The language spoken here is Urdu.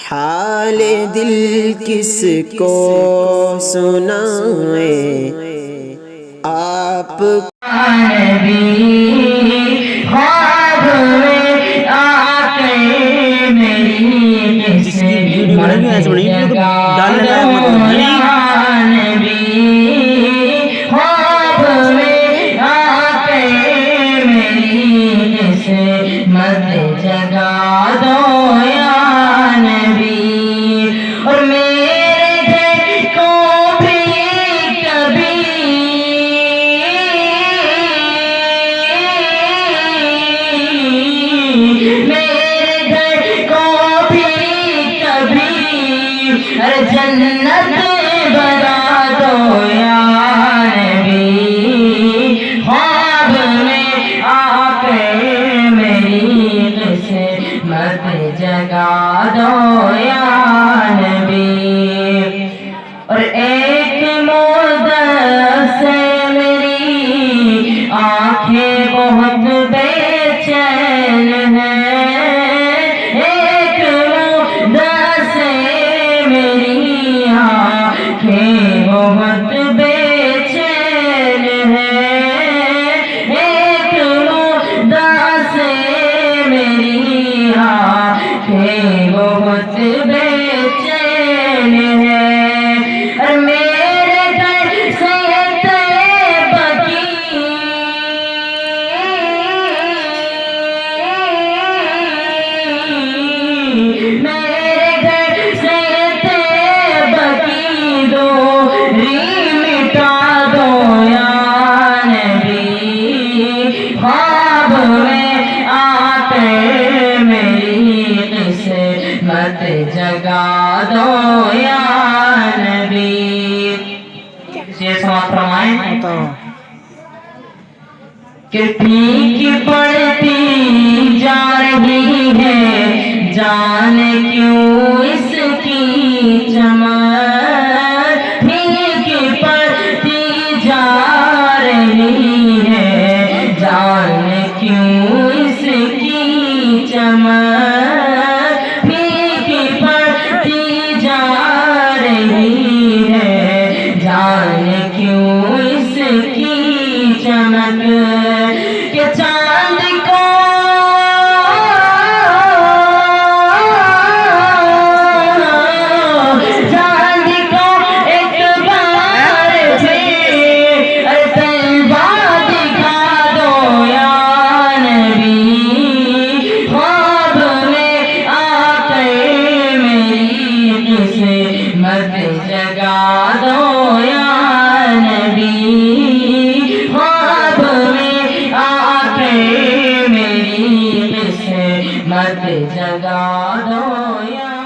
حال دل کس کو سنائے آپ نبی خواب میں آتے میری جس کی ویڈیو بنا بھی ایسے بنی تو ڈالنے لائق مت نبی خواب میں آتے میری قسمت جگا دو یا نبی اور میرے گھر کو بھی کبھی میرے گھر کو بھی کبھی جنت بنا دو یا نبی خواب میں آ کے میری قسمت جگا دو یا نبی اور ایک مدت سے میری آنکھیں بہت بے چین ہیں ایک مدت سے میری آنکھیں بہت بے چین ہیں ایک مدت سے میری آنکھیں بہت بے چین ہیں اور میرے گھر سے طیبہ کی میرے گھر سے طیبہ کی دوری مٹا دو یا نبی خواب میں آتے میری قسمت جگا دو یا نبی یہ سماعت فرمائیں کہ پھیک پڑتی جا رہی ہے جانے کیوں اس کی چمن پھیک پڑتی جا رہی ہے جانے کیوں اس کی چمن پھیک پڑتی جا رہی ہے جانے کیوں اس کی چمک کہ چاند کو ایک بار پھر طیبہ دکھا دو یا نبی خواب میں آ کے میری قسمت جگا دو یا نبی خواب میں آ کے میری قسمت جگا دو یا